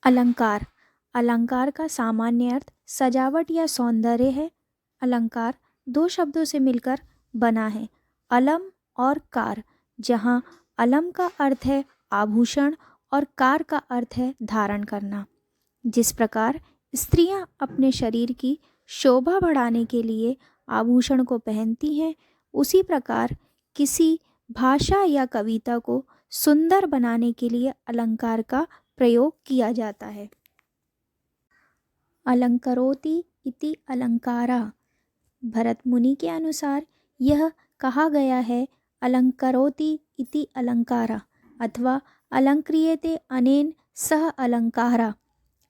अलंकार। अलंकार का सामान्य अर्थ सजावट या सौंदर्य है। अलंकार दो शब्दों से मिलकर बना है, अलम और कार, जहाँ अलम का अर्थ है आभूषण और कार का अर्थ है धारण करना। जिस प्रकार स्त्रियां अपने शरीर की शोभा बढ़ाने के लिए आभूषण को पहनती हैं, उसी प्रकार किसी भाषा या कविता को सुंदर बनाने के लिए अलंकार का प्रयोग किया जाता है। अलंकरोति इति अलंकारः। भरत मुनि के अनुसार यह कहा गया है अलंकरोति इति अलंकारः अथवा अलंक्रियते अनेन सह अलंकारः,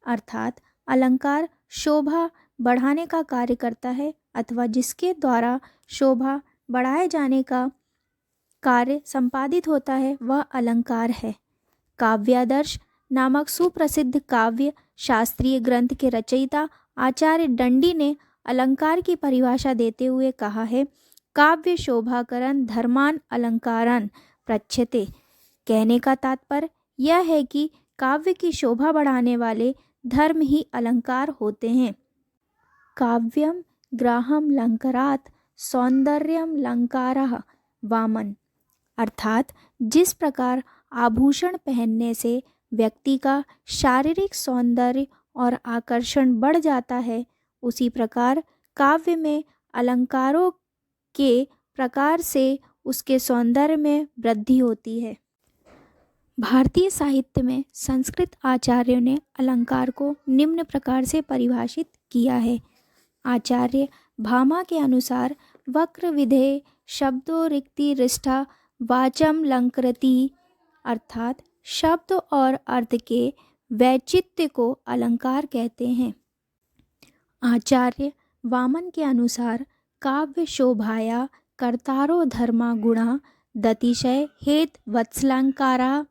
अर्थात अलंकार शोभा बढ़ाने का कार्य करता है अथवा जिसके द्वारा शोभा बढ़ाए जाने का कार्य संपादित होता है वह अलंकार है। काव्यादर्श नामक सुप्रसिद्ध काव्य शास्त्रीय ग्रंथ के रचयिता आचार्य दंडी ने अलंकार की परिभाषा देते हुए कहा है, काव्य शोभाकरण धर्मान अलंकारान प्रच्छते। कहने का तात्पर्य यह है कि काव्य की शोभा बढ़ाने वाले धर्म ही अलंकार होते हैं। काव्यम ग्राहम लंकरात् सौंदर्यम लंकारः वामन, अर्थात जिस प्रकार आभूषण पहनने से व्यक्ति का शारीरिक सौंदर्य और आकर्षण बढ़ जाता है, उसी प्रकार काव्य में अलंकारों के प्रकार से उसके सौंदर्य में वृद्धि होती है। भारतीय साहित्य में संस्कृत आचार्यों ने अलंकार को निम्न प्रकार से परिभाषित किया है। आचार्य भामा के अनुसार वक्र विधेय शब्दों रिक्ति रिष्ठा वाचम लंकृति, अर्थात शब्द और अर्थ के वैचित्र्य को अलंकार कहते हैं। आचार्य वामन के अनुसार काव्य शोभाया कर्तारो धर्मा गुणा दतिशय हेत वत्सलंकारा,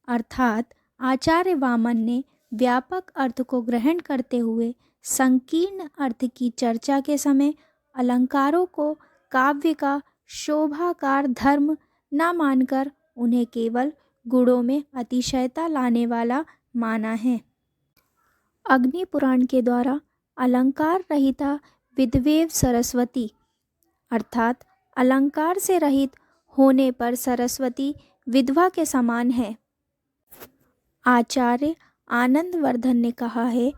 अर्थात आचार्य वामन ने व्यापक अर्थ को ग्रहण करते हुए संकीर्ण अर्थ की चर्चा के समय अलंकारों को काव्य का शोभाकार धर्म न मानकर उन्हें केवल गुणों में अतिशयता लाने वाला माना है। अग्नि पुराण के द्वारा अलंकार रहिता विद्वेव सरस्वती, अर्थात अलंकार से रहित होने पर सरस्वती विधवा के समान है। आचार्य आनंदवर्धन ने कहा है,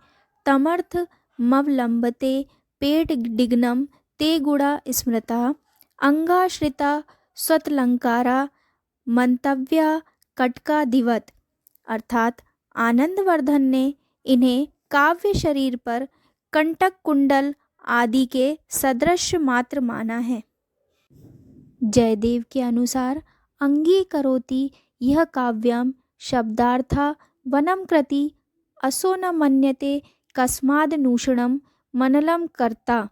तमर्थ मवलंबते पेट डिग्नम ते गुणा स्मृता अंगाश्रिता स्वतलंकारा मंतव्या कटका दिवत, अर्थात आनंदवर्धन ने इन्हें काव्य शरीर पर कंटक कुंडल आदि के सदृश मात्र माना है। जयदेव के अनुसार अंगीकरोति यह काव्यम शब्दार्था वनम कृति असो न मन्यते कस्माद नूषणम मनलम कर्ता,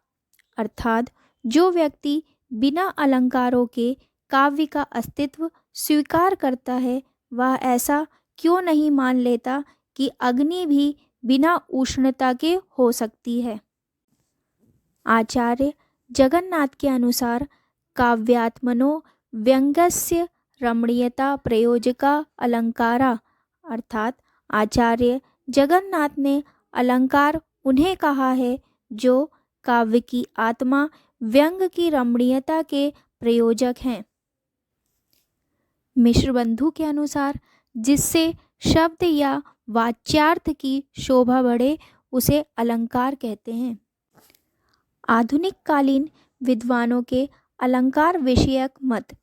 अर्थात जो व्यक्ति बिना अलंकारों के काव्य का अस्तित्व स्वीकार करता है वह ऐसा क्यों नहीं मान लेता कि अग्नि भी बिना उष्णता के हो सकती है। आचार्य जगन्नाथ के अनुसार काव्यात्मनो व्यंग्यस्य रमणीयता प्रयोजका अलंकारा, अर्थात आचार्य जगन्नाथ ने अलंकार उन्हें कहा है जो काव्य की आत्मा व्यंग की रमणीयता के प्रयोजक हैं। मिश्रबंधु के अनुसार जिससे शब्द या वाच्यार्थ की शोभा बढ़े उसे अलंकार कहते हैं। आधुनिक कालीन विद्वानों के अलंकार विषयक मत।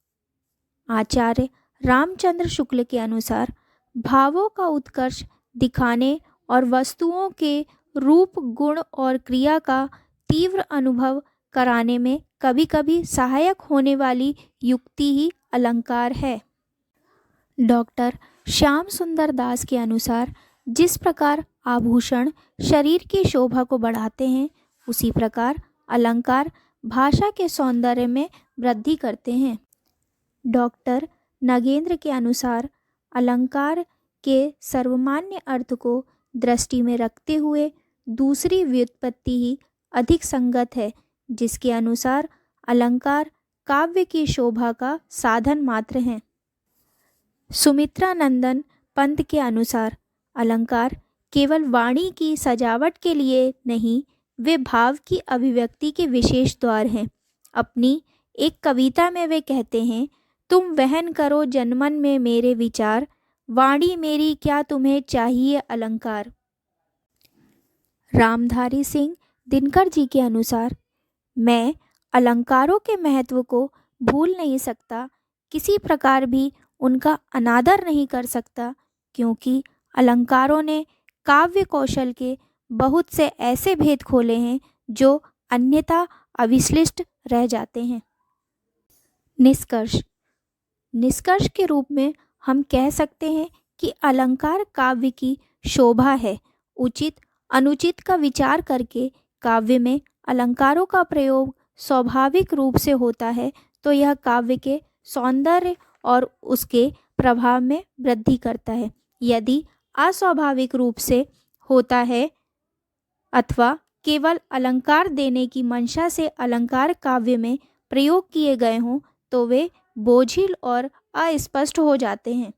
आचार्य रामचंद्र शुक्ल के अनुसार भावों का उत्कर्ष दिखाने और वस्तुओं के रूप गुण और क्रिया का तीव्र अनुभव कराने में कभी कभी सहायक होने वाली युक्ति ही अलंकार है। डॉक्टर श्याम सुंदर दास के अनुसार जिस प्रकार आभूषण शरीर की शोभा को बढ़ाते हैं, उसी प्रकार अलंकार भाषा के सौंदर्य में वृद्धि करते हैं। डॉक्टर नगेंद्र के अनुसार अलंकार के सर्वमान्य अर्थ को दृष्टि में रखते हुए दूसरी व्युत्पत्ति ही अधिक संगत है, जिसके अनुसार अलंकार काव्य की शोभा का साधन मात्र हैं। सुमित्रा नंदन पंत के अनुसार अलंकार केवल वाणी की सजावट के लिए नहीं, वे भाव की अभिव्यक्ति के विशेष द्वार हैं। अपनी एक कविता में वे कहते हैं, तुम वहन करो जनमन में मेरे विचार, वाणी मेरी क्या तुम्हें चाहिए अलंकार। रामधारी सिंह दिनकर जी के अनुसार, मैं अलंकारों के महत्व को भूल नहीं सकता, किसी प्रकार भी उनका अनादर नहीं कर सकता, क्योंकि अलंकारों ने काव्य कौशल के बहुत से ऐसे भेद खोले हैं जो अन्यथा अविश्लिष्ट रह जाते हैं। निष्कर्ष। निष्कर्ष के रूप में हम कह सकते हैं कि अलंकार काव्य की शोभा है। उचित अनुचित का विचार करके काव्य में अलंकारों का प्रयोग स्वाभाविक रूप से होता है तो यह काव्य के सौंदर्य और उसके प्रभाव में वृद्धि करता है। यदि अस्वाभाविक रूप से होता है अथवा केवल अलंकार देने की मंशा से अलंकार काव्य में प्रयोग किए गए हों तो वे बोझिल और अस्पष्ट हो जाते हैं।